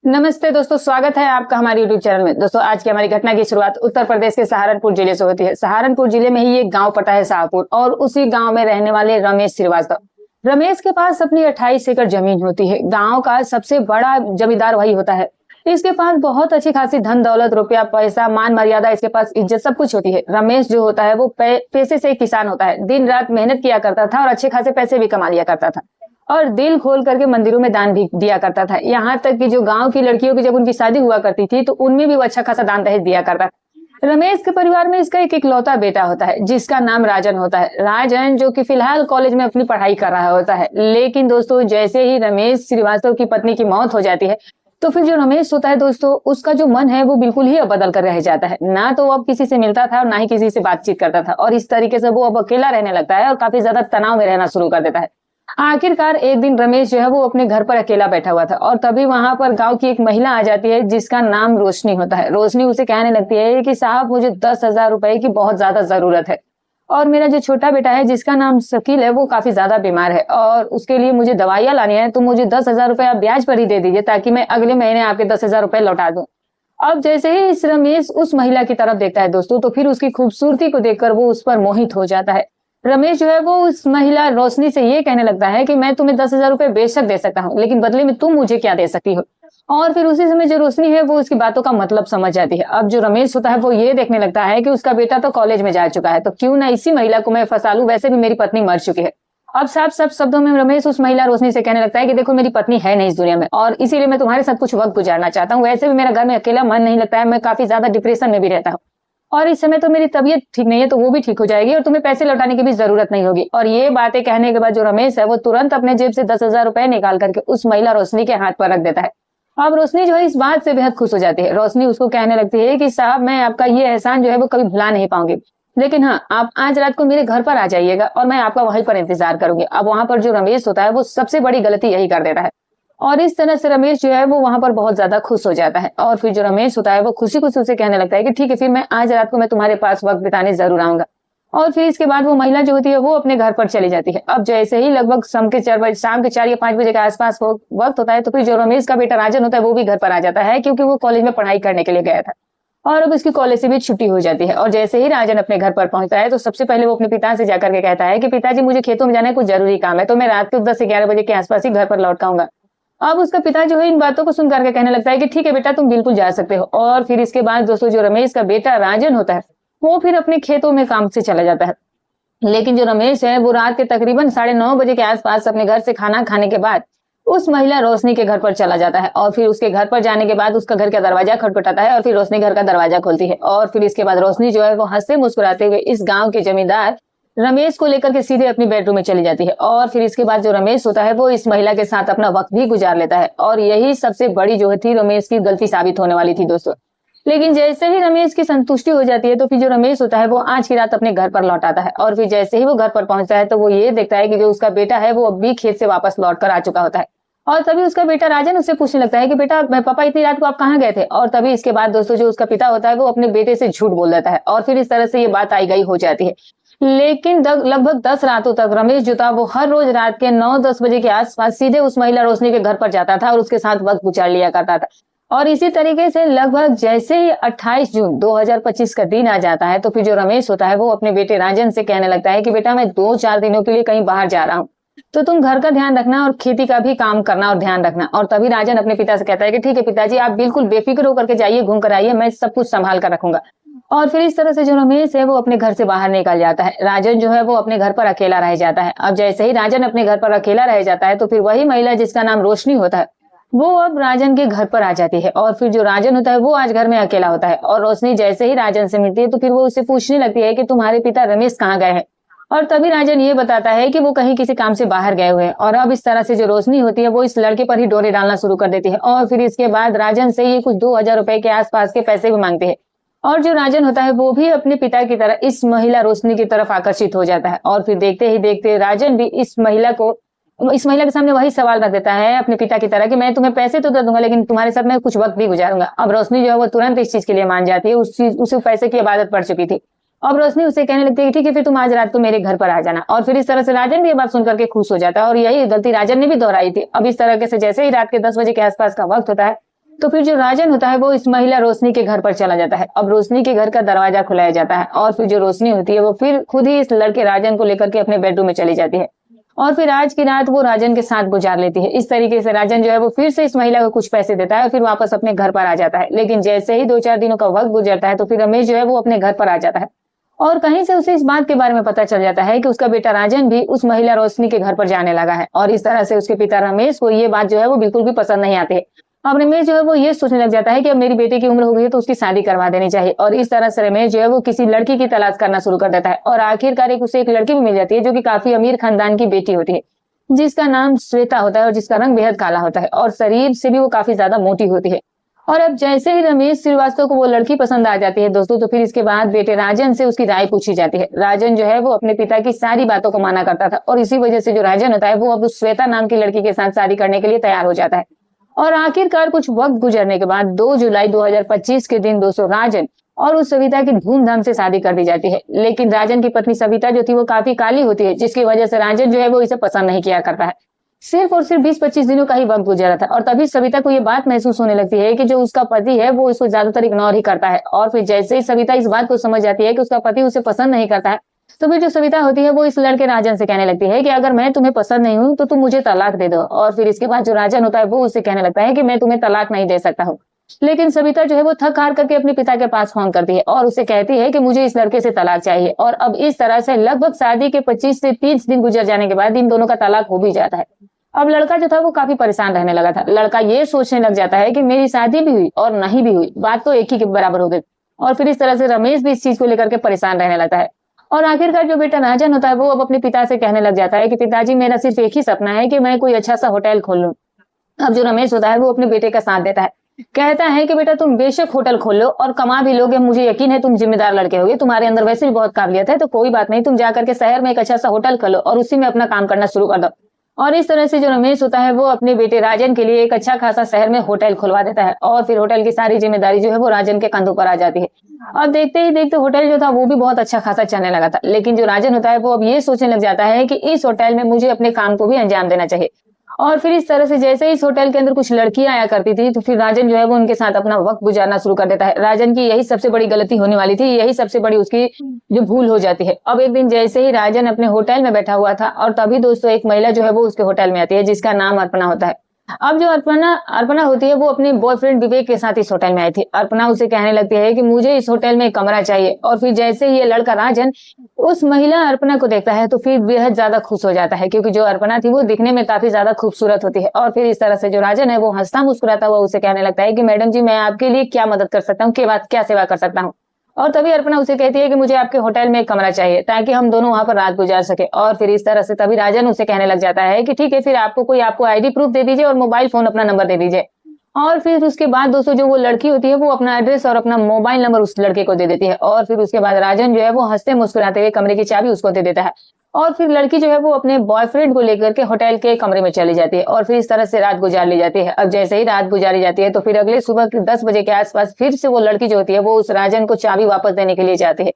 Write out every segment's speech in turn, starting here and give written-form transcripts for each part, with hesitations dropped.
नमस्ते दोस्तों, स्वागत है आपका हमारे यूट्यूब चैनल में। दोस्तों, आज की हमारी घटना की शुरुआत उत्तर प्रदेश के सहारनपुर जिले से होती है। सहारनपुर जिले में ही एक गांव पड़ता है शाहपुर, और उसी गांव में रहने वाले रमेश श्रीवास्तव। रमेश के पास अपनी 28 एकड़ जमीन होती है। गांव का सबसे बड़ा जमींदार वही होता है। इसके पास बहुत अच्छी खासी धन दौलत, रुपया पैसा, मान मर्यादा, इसके पास इज्जत सब कुछ होती है। रमेश जो होता है वो पेशे से किसान होता है। दिन रात मेहनत किया करता था और अच्छे खासे पैसे भी कमा लिया करता था, और दिल खोल करके मंदिरों में दान भी दिया करता था। यहाँ तक कि जो गांव की लड़कियों की जब उनकी शादी हुआ करती थी तो उनमें भी वो अच्छा खासा दान दहेज दिया करता था। रमेश के परिवार में इसका एक इकलौता बेटा होता है जिसका नाम राजन होता है। राजन जो कि फिलहाल कॉलेज में अपनी पढ़ाई कर रहा होता है। लेकिन दोस्तों, जैसे ही रमेश श्रीवास्तव की पत्नी की मौत हो जाती है तो फिर जो रमेश होता है दोस्तों, उसका जो मन है वो बिल्कुल ही अब बदल कर रह जाता है। ना तो वो अब किसी से मिलता था और ना ही किसी से बातचीत करता था, और इस तरीके से वो अब अकेला रहने लगता है और काफी ज्यादा तनाव में रहना शुरू कर देता है। आखिरकार एक दिन रमेश जो है वो अपने घर पर अकेला बैठा हुआ था, और तभी वहां पर गांव की एक महिला आ जाती है जिसका नाम रोशनी होता है। रोशनी उसे कहने लगती है कि साहब, मुझे 10,000 रुपए की बहुत ज्यादा जरूरत है, और मेरा जो छोटा बेटा है जिसका नाम शकील है वो काफी ज्यादा बीमार है, और उसके लिए मुझे दवाइयां लानी है। तो मुझे 10,000 रुपए आप ब्याज पर ही दे दीजिए ताकि मैं अगले महीने आपके 10,000 रुपए लौटा दूं। अब जैसे ही इस रमेश उस महिला की तरफ देखता है दोस्तों, तो फिर उसकी खूबसूरती को देखकर वो उस पर मोहित हो जाता है। रमेश जो है वो उस महिला रोशनी से ये कहने लगता है कि मैं तुम्हें 10,000 रुपए बेशक दे सकता हूँ, लेकिन बदले में तुम मुझे क्या दे सकती हो। और फिर उसी समय जो रोशनी है वो उसकी बातों का मतलब समझ जाती है। अब जो रमेश होता है वो ये देखने लगता है कि उसका बेटा तो कॉलेज में जा चुका है, तो क्यों ना इसी महिला को मैं फंसा लूं, वैसे भी मेरी पत्नी मर चुकी है। अब साफ साफ शब्दों में रमेश उस महिला रोशनी से कहने लगता है कि देखो, मेरी पत्नी है नहीं इस दुनिया में, और इसीलिए मैं तुम्हारे साथ कुछ वक्त गुजारना चाहता हूँ। वैसे भी मेरा घर में अकेला मन नहीं लगता है, मैं काफी ज्यादा डिप्रेशन में भी रहता हूँ, और इस समय तो मेरी तबीयत ठीक नहीं है, तो वो भी ठीक हो जाएगी और तुम्हें पैसे लौटाने की भी जरूरत नहीं होगी। और ये बातें कहने के बाद जो रमेश है वो तुरंत अपने जेब से 10,000 रुपए निकाल करके उस महिला रोशनी के हाथ पर रख देता है। अब रोशनी जो है इस बात से बेहद खुश हो जाती है। रोशनी उसको कहने लगती है कि साहब, मैं आपका ये एहसान जो है वो कभी भुला नहीं पाऊंगी, लेकिन हाँ, आप आज रात को मेरे घर पर आ जाइएगा और मैं आपका वहीं पर इंतजार करूंगी। अब वहां पर जो रमेश होता है वो सबसे बड़ी गलती यही कर देता है, और इस तरह से रमेश जो है वो वहां पर बहुत ज्यादा खुश हो जाता है। और फिर जो रमेश होता है वो खुशी खुशी उसे कहने लगता है कि ठीक है, फिर मैं आज रात को मैं तुम्हारे पास वक्त बिताने जरूर आऊंगा। और फिर इसके बाद वो महिला जो होती है वो अपने घर पर चली जाती है। अब जैसे ही लगभग शाम के 4 या 5 बजे के आसपास वक्त होता है, तो फिर जो रमेश का बेटा राजन होता है वो भी घर पर आ जाता है, क्योंकि वो कॉलेज में पढ़ाई करने के लिए गया था, और अब उसकी कॉलेज से भी छुट्टी हो जाती है। और जैसे ही राजन अपने घर पर पहुंचता है तो सबसे पहले वो अपने पिता से जाकर के कहता है कि पिताजी, मुझे खेतों में जाना है, कुछ जरूरी काम है, तो मैं रात को 10 से 11 बजे के आसपास ही घर पर लौट आऊंगा। अब उसका पिता जो है इन बातों को सुन करके कहने लगता है कि ठीक है बेटा, तुम बिल्कुल जा सकते हो। और फिर इसके बाद दोस्तों, जो रमेश का बेटा राजन होता है वो फिर अपने खेतों में काम से चला जाता है। लेकिन जो रमेश है वो रात के तकरीबन 9:30 बजे के आसपास अपने घर से खाना खाने के बाद उस महिला रोशनी के घर पर चला जाता है। और फिर उसके घर पर जाने के बाद उसका घर का दरवाजा खटखटाता है, और फिर रोशनी घर का दरवाजा खोलती है। और फिर इसके बाद रोशनी जो है वो हंसते मुस्कुराते हुए इस गांव के जमींदार रमेश को लेकर के सीधे अपनी बेडरूम में चली जाती है। और फिर इसके बाद जो रमेश होता है वो इस महिला के साथ अपना वक्त भी गुजार लेता है, और यही सबसे बड़ी जो थी रमेश की गलती साबित होने वाली थी दोस्तों। लेकिन जैसे ही रमेश की संतुष्टि हो जाती है तो फिर जो रमेश होता है वो आज की रात अपने घर पर लौट आता है। और फिर जैसे ही वो घर पर पहुंचता है तो वो ये देखता है कि जो उसका बेटा है वो अब भी खेत से वापस लौट कर आ चुका होता है। और तभी उसका बेटा राजन उससे पूछने लगता है कि बेटा, पापा, इतनी रात को आप कहाँ गए थे। और तभी इसके बाद दोस्तों जो उसका पिता होता है वो अपने बेटे से झूठ बोल देता है, और फिर इस तरह से ये बात आई गई हो जाती है। लेकिन लगभग 10 रातों तक रमेश जो था वो हर रोज रात के 9-10 बजे के आसपास सीधे उस महिला रोशनी के घर पर जाता था और उसके साथ वक्त गुजार लिया करता था। और इसी तरीके से लगभग जैसे ही 28 जून 2025 का दिन आ जाता है तो फिर जो रमेश होता है वो अपने बेटे राजन से कहने लगता है कि बेटा, मैं 2-4 दिनों के लिए कहीं बाहर जा रहा हूँ, तो तुम घर का ध्यान रखना और खेती का भी काम करना और ध्यान रखना। और तभी राजन अपने पिता से कहता है कि ठीक है पिताजी, आप बिल्कुल बेफिक्र होकर के जाइए, घूम कर आइए, मैं सब कुछ संभाल कर रखूंगा। और फिर इस तरह से जो रमेश है वो अपने घर से बाहर निकल जाता है। राजन जो है वो अपने घर पर अकेला रह जाता है। अब जैसे ही राजन अपने घर पर अकेला रह जाता है तो फिर वही महिला जिसका नाम रोशनी होता है वो अब राजन के घर पर आ जाती है। और फिर जो राजन होता है वो आज घर में अकेला होता है, और रोशनी जैसे ही राजन से मिलती है तो फिर वो उससे पूछने लगती है कि तुम्हारे पिता रमेश कहाँ गए हैं। और तभी राजन ये बताता है कि वो कहीं किसी काम से बाहर गए हुए हैं। और अब इस तरह से जो रोशनी होती है वो इस लड़के पर ही डोरे डालना शुरू कर देती है, और फिर इसके बाद राजन से ये कुछ 2,000 रुपए के आसपास के पैसे भी मांगते हैं। और जो राजन होता है वो भी अपने पिता की तरह इस महिला रोशनी की तरफ आकर्षित हो जाता है। और फिर देखते ही देखते राजन भी इस महिला के सामने वही सवाल रख देता है अपने पिता की तरह कि मैं तुम्हें पैसे तो दे दूंगा, लेकिन तुम्हारे साथ मैं कुछ वक्त भी गुजारूंगा। अब रोशनी जो है वो तुरंत इस चीज के लिए मान जाती है, उसे पैसे की आदत पड़ चुकी थी। अब रोशनी उसे कहने लगती है कि ठीक है, फिर तुम आज रात को मेरे घर पर आ जाना। और फिर इस तरह से राजन भी ये बात सुनकर के खुश हो जाता है, और यही गलती राजन ने भी दोहराई थी। अब इस तरह से जैसे ही रात के 10 बजे के आसपास का वक्त होता है तो फिर जो राजन होता है वो इस महिला रोशनी के घर पर चला जाता है। अब रोशनी के घर का दरवाजा खुलाया जाता है और फिर जो रोशनी होती है वो फिर खुद ही इस लड़के राजन को लेकर के अपने बेडरूम में चली जाती है और फिर आज की रात वो राजन के साथ गुजार लेती है। इस तरीके से राजन जो है वो फिर से इस महिला को कुछ पैसे देता है और फिर वापस अपने घर पर आ जाता है। लेकिन जैसे ही 2-4 दिनों का वक्त गुजरता है तो फिर रमेश जो है वो अपने घर पर आ जाता है और कहीं से उसे इस बात के बारे में पता चल जाता है कि उसका बेटा राजन भी उस महिला रोशनी के घर पर जाने लगा है। और इस तरह से उसके पिता रमेश को ये बात जो है वो बिल्कुल भी पसंद नहीं आती है। अब रमेश जो है वो ये सोचने लग जाता है कि अब मेरी बेटी की उम्र हो गई है तो उसकी शादी करवा देनी चाहिए। और इस तरह से रमेश जो है वो किसी लड़की की तलाश करना शुरू कर देता है और आखिरकार उसे एक लड़की भी मिल जाती है जो कि काफी अमीर खानदान की बेटी होती है, जिसका नाम श्वेता होता है और जिसका रंग बेहद काला होता है और शरीर से भी वो काफी ज्यादा मोटी होती है। और अब जैसे ही रमेश श्रीवास्तव को वो लड़की पसंद आ जाती है दोस्तों, तो फिर इसके बाद बेटे राजन से उसकी राय पूछी जाती है। राजन जो है वो अपने पिता की सारी बातों को माना करता था और इसी वजह से जो राजन होता है वो अब उस श्वेता नाम की लड़की के साथ शादी करने के लिए तैयार हो जाता है। और आखिरकार कुछ वक्त गुजरने के बाद 2 जुलाई 2025 के दिन दोस्तों राजन और उस सविता की धूमधाम से शादी कर दी जाती है। लेकिन राजन की पत्नी सविता जो थी वो काफी काली होती है, जिसकी वजह से राजन जो है वो इसे पसंद नहीं किया करता है। सिर्फ और सिर्फ 20-25 दिनों का ही वक्त गुजरा था और तभी सविता को ये बात महसूस होने लगती है कि जो उसका पति है वो इसको ज्यादातर इग्नोर ही करता है। और फिर जैसे ही सविता इस बात को समझ जाती है कि उसका पति उसे पसंद नहीं करता है, तो फिर जो सविता होती है वो इस लड़के राजन से कहने लगती है कि अगर मैं तुम्हें पसंद नहीं हूँ तो तुम मुझे तलाक दे दो। और फिर इसके बाद जो राजन होता है वो उससे कहने लगता है कि मैं तुम्हें तलाक नहीं दे सकता हूँ। लेकिन सविता जो है वो थक हार करके अपने पिता के पास फोन करती है और उसे कहती है कि मुझे इस लड़के से तलाक चाहिए। और अब इस तरह से लगभग शादी के 25 से 30 दिन गुजर जाने के बाद इन दोनों का तलाक हो भी जाता है। अब लड़का जो था वो काफी परेशान रहने लगा था। लड़का ये सोचने लग जाता है कि मेरी शादी भी हुई और नहीं भी हुई, बात तो एक ही के बराबर हो गई। और फिर इस तरह से रमेश भी इस चीज को लेकर के परेशान रहने लगता है। और आखिरकार जो बेटा राजन होता है वो अब अपने पिता से कहने लग जाता है कि पिताजी मेरा सिर्फ एक ही सपना है कि मैं कोई अच्छा सा होटल खोल लूं। अब जो रमेश होता है वो अपने बेटे का साथ देता है, कहता है कि बेटा तुम बेशक होटल खोल लो और कमा भी लोगे, मुझे यकीन है तुम जिम्मेदार लड़के होगे, तुम्हारे अंदर वैसे भी बहुत काबिलियत है, तो कोई बात नहीं, तुम जाकर के शहर में एक अच्छा सा होटल खोलो और उसी में अपना काम करना शुरू कर दो। और इस तरह से जो रमेश होता है वो अपने बेटे राजन के लिए एक अच्छा खासा शहर में होटल खुलवा देता है और फिर होटल की सारी जिम्मेदारी जो है वो राजन के कंधों पर आ जाती है। अब देखते ही देखते होटल जो था वो भी बहुत अच्छा खासा चलने लगा था। लेकिन जो राजन होता है वो अब ये सोचने लग जाता है कि इस होटल में मुझे अपने काम को भी अंजाम देना चाहिए। और फिर इस तरह से जैसे ही इस होटल के अंदर कुछ लड़कियां आया करती थी तो फिर राजन जो है वो उनके साथ अपना वक्त गुजारना शुरू कर देता है। राजन की यही सबसे बड़ी गलती होने वाली थी, यही सबसे बड़ी उसकी जो भूल हो जाती है। अब एक दिन जैसे ही राजन अपने होटल में बैठा हुआ था और तभी दोस्तों एक महिला जो है वो उसके होटल में आती है जिसका नाम अर्पणा होता है। अब जो अर्पणा होती है वो अपने बॉयफ्रेंड विवेक के साथ इस होटल में आई थी। अर्पणा उसे कहने लगती है कि मुझे इस होटल में कमरा चाहिए। और फिर जैसे ही ये लड़का राजन उस महिला अर्पणा को देखता है तो फिर बेहद ज्यादा खुश हो जाता है, क्योंकि जो अर्पणा थी वो दिखने में काफी ज्यादा खूबसूरत होती है। और फिर इस तरह से जो राजन है वो हंसता मुस्कुराता हुआ उसे कहने लगता है कि मैडम जी मैं आपके लिए क्या मदद कर सकता हूँ, क्या सेवा कर सकता हूँ। और तभी अर्पणा उसे कहती है कि मुझे आपके होटल में एक कमरा चाहिए ताकि हम दोनों वहां पर रात गुजार सके। और फिर इस तरह से तभी राजन उसे कहने लग जाता है कि ठीक है, फिर आपको आईडी प्रूफ दे दीजिए और मोबाइल फोन अपना नंबर दे दीजिए। और फिर उसके बाद दोस्तों जो वो लड़की होती है वो अपना एड्रेस और अपना मोबाइल नंबर उस लड़के को दे देती है। और फिर उसके बाद राजन जो है वो हंसते मुस्कुराते हुए कमरे की चाबी उसको दे देता है और फिर लड़की जो है वो अपने बॉयफ्रेंड को लेकर के होटल के कमरे में चली जाती है और फिर इस तरह से रात गुजार ली जाती है। अब जैसे ही रात गुजारी जाती है तो फिर अगले सुबह 10 बजे के आसपास फिर से वो लड़की जो होती है वो उस राजन को चाबी वापस देने के लिए जाती है।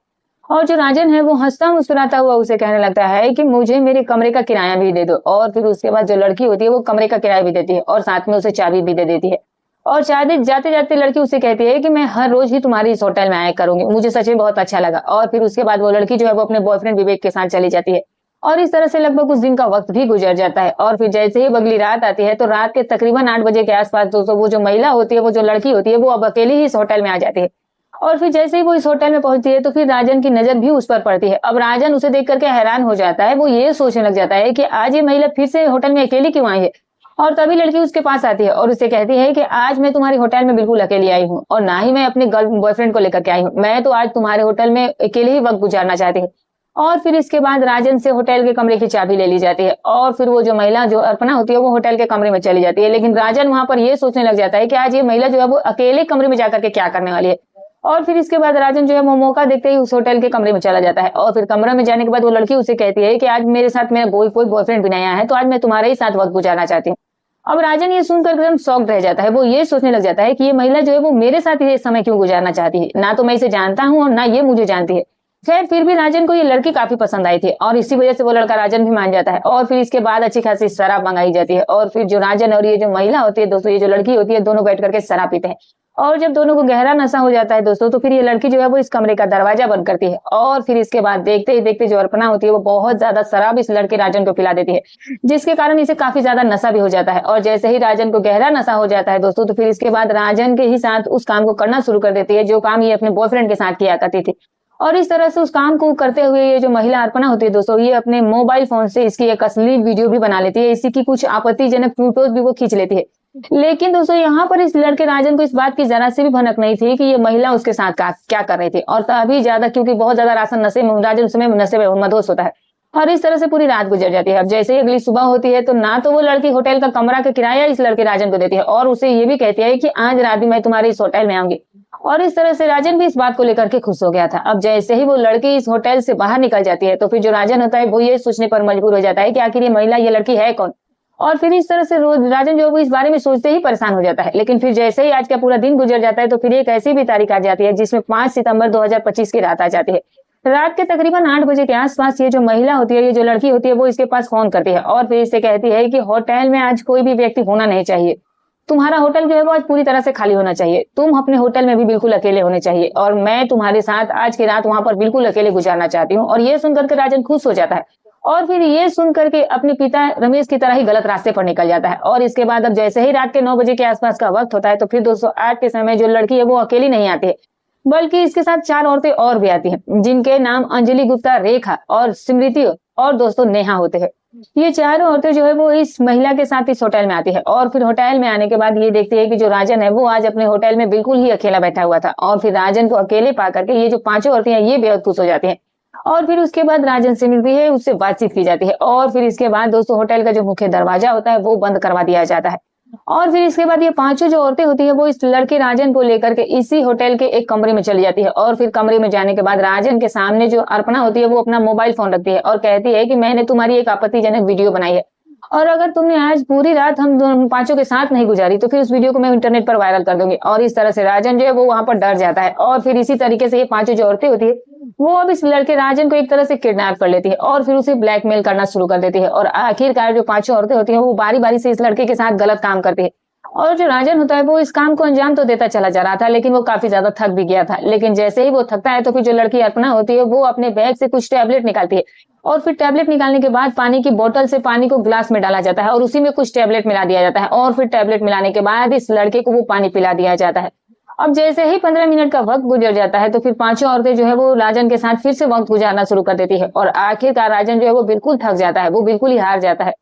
और जो राजन है वो हंसता मुस्कुराता हुआ उसे कहने लगता है कि मुझे मेरे कमरे का किराया भी दे दो। और फिर उसके बाद जो लड़की होती है वो कमरे का किराया भी देती है और साथ में उसे चाबी भी दे देती है। और जाते जाते लड़की उसे कहती है कि मैं हर रोज ही तुम्हारी इस होटल में आया करूंगी, मुझे सच में बहुत अच्छा लगा। और फिर उसके बाद वो लड़की जो है वो अपने बॉयफ्रेंड विवेक के साथ चली जाती है और इस तरह से लगभग कुछ दिन का वक्त भी गुजर जाता है। और फिर जैसे ही अगली रात आती है तो रात के तकरीबन 8 बजे के आसपास दोस्तों वो जो महिला होती है, वो जो लड़की होती है वो अब अकेली ही इस होटल में आ जाती है। और फिर जैसे ही वो इस होटल में पहुंचती है तो फिर राजन की नजर भी उस पर पड़ती है। अब राजन उसे देख करके हैरान हो जाता है, वो ये सोचने लग जाता है कि आज ये महिला फिर से होटल में अकेली क्यों आई है। और तभी लड़की उसके पास आती है और उसे कहती है कि आज मैं तुम्हारे होटल में बिल्कुल अकेली आई हूँ और ना ही मैं अपने बॉयफ्रेंड को लेकर के आई हूँ, मैं तो आज तुम्हारे होटल में अकेले ही वक्त गुजारना चाहती हूँ। और फिर इसके बाद राजन से होटल के कमरे की चाबी ले ली जाती है और फिर वो जो महिला जो अर्पणा होती है वो होटल के कमरे में चली जाती है। लेकिन राजन वहां पर ये सोचने लग जाता है कि आज ये महिला जो है वो अकेले कमरे में जाकर के क्या करने वाली है। और फिर इसके बाद राजन जो है वो मौका देखते ही उस होटल के कमरे में चला जाता है और फिर कमरे में जाने के बाद वो लड़की उसे कहती है कि आज मेरे साथ मेरा कोई बॉयफ्रेंड भी नहीं आया है, तो आज मैं तुम्हारे ही साथ वक्त गुजारना चाहती हूँ। अब राजन ये सुनकर एकदम शॉक्ड रह जाता है, वो ये सोचने लग जाता है कि ये महिला जो है वो मेरे साथ ये समय क्यों गुजारना चाहती है, ना तो मैं इसे जानता हूँ और ना ये मुझे जानती है। खैर फिर भी राजन को ये लड़की काफी पसंद आई थी और इसी वजह से वो लड़का राजन भी मान जाता है और फिर इसके बाद अच्छी खासी शराब मंगाई जाती है और फिर जो राजन और ये जो महिला होती है दोस्तों, ये जो लड़की होती है, दोनों बैठ करके शराब पीते हैं। और जब दोनों को गहरा नशा हो जाता है दोस्तों, तो फिर ये लड़की जो है वो इस कमरे का दरवाजा बंद करती है और फिर इसके बाद देखते ही देखते जो अर्पणा होती है वो बहुत ज्यादा शराब इस लड़के राजन को पिला देती है, जिसके कारण इसे काफी ज्यादा नशा भी हो जाता है। और जैसे ही राजन को गहरा नशा हो जाता है दोस्तों, तो फिर इसके बाद राजन के ही साथ उस काम को करना शुरू कर देती है जो काम ये अपने बॉयफ्रेंड के साथ किया करती थी। और इस तरह से उस काम को करते हुए ये जो महिला अर्पणा होती है दोस्तों, ये अपने मोबाइल फोन से इसकी एक असली वीडियो भी बना लेती है, इसी की कुछ आपत्तिजनक फोटोज भी वो खींच लेती है। लेकिन दोस्तों यहाँ पर इस लड़के राजन को इस बात की जरा सी भी भनक नहीं थी कि ये महिला उसके साथ क्या कर रही थी, और तभी ज्यादा क्योंकि बहुत ज्यादा राजन उस समय नशे में मदहोश होता है। और इस तरह से पूरी रात गुजर जाती है। अब जैसे ही अगली सुबह होती है तो ना तो वो लड़की होटल का कमरा का किराया इस लड़के राजन को देती है और उसे ये भी कहती है कि आज रात भी मैं तुम्हारे इस होटल में आऊंगी। और इस तरह से राजन भी इस बात को लेकर के खुश हो गया था। अब जैसे ही वो लड़की इस होटल से बाहर निकल जाती है तो फिर जो राजन होता है वो ये सोचने पर मजबूर हो जाता है कि आखिर ये महिला, ये लड़की है कौन। और फिर इस तरह से रोज राजन जो है वो इस बारे में सोचते ही परेशान हो जाता है। लेकिन फिर जैसे ही आज का पूरा दिन गुजर जाता है तो फिर एक ऐसी भी तारीख आ जाती है जिसमें 5 सितंबर 2025 की रात आ जाती है। रात के तकरीबन 8 बजे के आसपास ये जो महिला होती है, ये जो लड़की होती है, वो इसके पास फोन करती है और फिर इससे कहती है कि होटल में आज कोई भी व्यक्ति होना नहीं चाहिए, तुम्हारा होटल जो है वो आज पूरी तरह से खाली होना चाहिए, तुम अपने होटल में भी बिल्कुल अकेले होने चाहिए और मैं तुम्हारे साथ आज की रात वहां पर बिल्कुल अकेले गुजारना चाहती हूँ। और ये सुनकर के राजन खुश हो जाता है और फिर ये सुन करके अपने पिता रमेश की तरह ही गलत रास्ते पर निकल जाता है। और इसके बाद अब जैसे ही रात के 9 बजे के आसपास का वक्त होता है तो फिर दोस्तों आज के समय जो लड़की है वो अकेली नहीं आती है, बल्कि इसके साथ 4 औरतें और भी आती हैं, जिनके नाम अंजलि गुप्ता, रेखा और स्मृति और दोस्तों नेहा होते हैं। ये चारों औरतें जो है वो इस महिला के साथ इस होटल में आती है और फिर होटल में आने के बाद ये देखती है कि जो राजन है वो आज अपने होटल में बिल्कुल ही अकेला बैठा हुआ था। और फिर राजन को अकेले पा करके ये जो 5 औरतें हैं ये बेहद खुश हो जाती हैं। और फिर उसके बाद राजन से मिलती है, उससे बातचीत की जाती है और फिर इसके बाद दोस्तों होटल का जो मुख्य दरवाजा होता है वो बंद करवा दिया जाता है। और फिर इसके बाद ये 5 जो औरतें होती है वो इस लड़के राजन को लेकर के इसी होटल के एक कमरे में चली जाती है। और फिर कमरे में जाने के बाद राजन के सामने जो अर्पणा होती है वो अपना मोबाइल फोन रखती है और कहती है कि मैंने तुम्हारी एक आपत्तिजनक वीडियो बनाई है और अगर तुमने आज पूरी रात हम 5 के साथ नहीं गुजारी तो फिर उस वीडियो को मैं इंटरनेट पर वायरल कर दूंगी। और इस तरह से राजन जो है वो वहां पर डर जाता है और फिर इसी तरीके से ये 5 जो औरतें होती है वो अब इस लड़के राजन को एक तरह से किडनैप कर लेती है और फिर उसे ब्लैकमेल करना शुरू कर देती है। और आखिरकार जो 5 औरतें होती है वो बारी बारी से इस लड़के के साथ गलत काम करती है और जो राजन होता है वो इस काम को अंजाम तो देता चला जा रहा था, लेकिन वो काफी ज्यादा थक भी गया था। लेकिन जैसे ही वो थकता है तो फिर जो लड़की अर्पणा होती है वो अपने बैग से कुछ टैबलेट निकालती है और फिर टैबलेट निकालने के बाद पानी की बोतल से पानी को ग्लास में डाला जाता है और उसी में कुछ टैबलेट मिला दिया जाता है और फिर टैबलेट मिलाने के बाद इस लड़के को वो पानी पिला दिया जाता है। अब जैसे ही 15 मिनट का वक्त गुजर जाता है तो फिर 5 औरतें जो है वो राजन के साथ फिर से वक्त गुजारना शुरू कर देती है और आखिरकार राजन जो है वो बिल्कुल थक जाता है, वो बिल्कुल ही हार जाता है।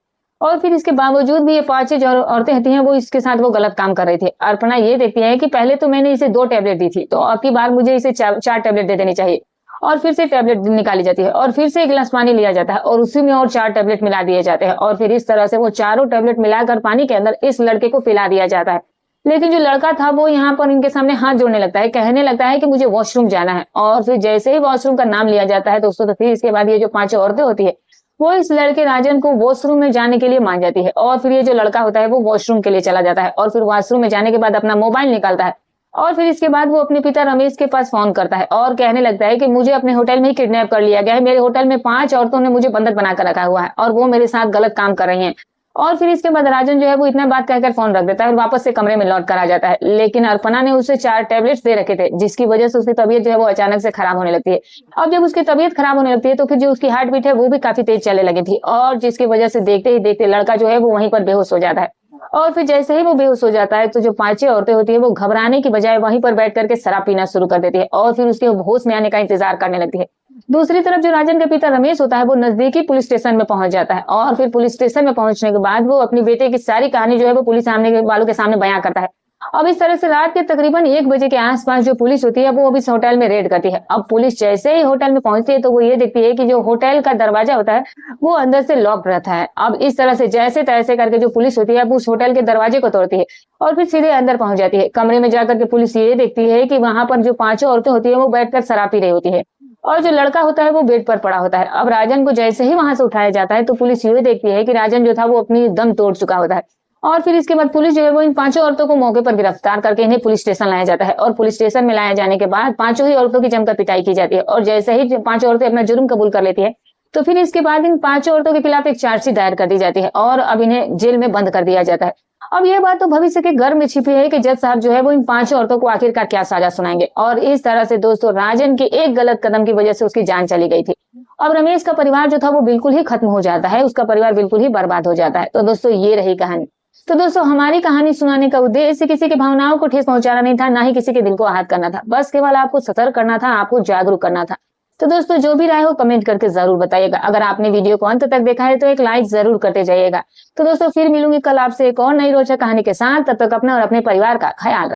और फिर इसके बावजूद भी ये 5 जो औरतें होती हैं वो इसके साथ वो गलत काम कर रही थी। अर्पणा ये देखती है कि पहले तो मैंने इसे 2 टैबलेट दी थी, तो अब की बार मुझे इसे 4 टैबलेट दे देनी चाहिए। और फिर से टैबलेट निकाली जाती है और फिर से एक गिलास पानी लिया जाता है और उसी में और 4 टैबलेट मिला दिए जाते हैं और फिर इस तरह से वो चारों टैबलेट मिलाकर पानी के अंदर इस लड़के को पिला दिया जाता है। लेकिन जो लड़का था वो यहाँ पर इनके सामने हाथ जोड़ने लगता है, कहने लगता है कि मुझे वॉशरूम जाना है। और फिर जैसे ही वॉशरूम का नाम लिया जाता है दोस्तों तो फिर इसके बाद ये जो 5 औरतें होती है वो इस लड़के राजन को वॉशरूम में जाने के लिए मान जाती है और फिर ये जो लड़का होता है वो वॉशरूम के लिए चला जाता है और फिर वॉशरूम में जाने के बाद अपना मोबाइल निकालता है और फिर इसके बाद वो अपने पिता रमेश के पास फोन करता है और कहने लगता है कि मुझे अपने होटल में ही किडनैप कर लिया गया है, मेरे होटल में 5 औरतों ने मुझे बंधक बनाकर रखा हुआ है और वो मेरे साथ गलत काम कर रही हैं। और फिर इसके बाद राजन जो है वो इतना बात कहकर फोन रख देता है और वापस से कमरे में लौट कर आ जाता है। लेकिन अर्पणा ने उसे 4 टैबलेट्स दे रखे थे जिसकी वजह से उसकी तबीयत जो है वो अचानक से खराब होने लगती है। अब जब उसकी तबीयत खराब होने लगती है तो फिर जो उसकी हार्ट बीट है वो भी काफी तेज चलने लगी थी और जिसकी वजह से देखते ही देखते लड़का जो है वो वहीं पर बेहोश हो जाता है। और फिर जैसे ही वो बेहोश हो जाता है तो जो 5 औरतें होती है वो घबराने की बजाय वहीं पर बैठ करके शराब पीना शुरू कर देती है और फिर उसके होश में आने का इंतजार करने लगती है। दूसरी तरफ जो राजन का पिता रमेश होता है वो नजदीकी पुलिस स्टेशन में पहुंच जाता है और फिर पुलिस स्टेशन में पहुंचने के बाद वो अपनी बेटे की सारी कहानी जो है वो पुलिस वालों के सामने बयां करता है। अब इस तरह से रात के तकरीबन 1 बजे के आसपास जो पुलिस होती है वो अब इस होटल में रेड करती है। अब पुलिस जैसे ही होटल में पहुंचती है तो वो ये देखती है कि जो होटल का दरवाजा होता है वो अंदर से लॉक रहता है। अब इस तरह से जैसे तैसे करके जो पुलिस होती है वो उस होटल के दरवाजे को तोड़ती है और फिर सीधे अंदर पहुंच जाती है। कमरे में जाकर के पुलिस ये देखती है कि वहां पर जो 5 औरतें होती है वो बैठकर शराब पी रही होती है और जो लड़का होता है वो बेड पर पड़ा होता है। अब राजन को जैसे ही वहां से उठाया जाता है तो पुलिस ये देखती है कि राजन जो था वो अपनी दम तोड़ चुका होता है और फिर इसके बाद पुलिस जो है वो इन 5 औरतों को मौके पर गिरफ्तार करके इन्हें पुलिस स्टेशन लाया जाता है और पुलिस स्टेशन में लाया जाने के बाद 5 ही औरतों की जमकर पिटाई की जाती है और जैसे ही 5 औरतें अपना जुर्म कबूल कर लेती है तो फिर इसके बाद इन 5 औरतों के खिलाफ एक चार्जशीट दायर कर दी जाती है और अब इन्हें जेल में बंद कर दिया जाता है। अब यह बात तो भविष्य के घर में छिपी है कि जज साहब जो है वो इन 5 औरतों को आखिरकार क्या सजा सुनाएंगे और इस तरह से दोस्तों राजन के एक गलत कदम की वजह से उसकी जान चली गई थी। अब रमेश का परिवार जो था वो बिल्कुल ही खत्म हो जाता है, उसका परिवार बिल्कुल ही बर्बाद हो जाता है। तो दोस्तों ये रही कहानी। तो दोस्तों हमारी कहानी सुनाने का उद्देश्य किसी की भावनाओं को ठेस पहुंचाना नहीं था, ना ही किसी के दिल को आहत करना था, बस केवल आपको सतर्क करना था, आपको जागरूक करना था। तो दोस्तों जो भी राय हो कमेंट करके जरूर बताइएगा। अगर आपने वीडियो को अंत तक देखा है तो एक लाइक जरूर करते जाइएगा। तो दोस्तों फिर मिलूंगी कल आपसे एक और नई रोचक कहानी के साथ। तब तक अपना और अपने परिवार का ख्याल रखें।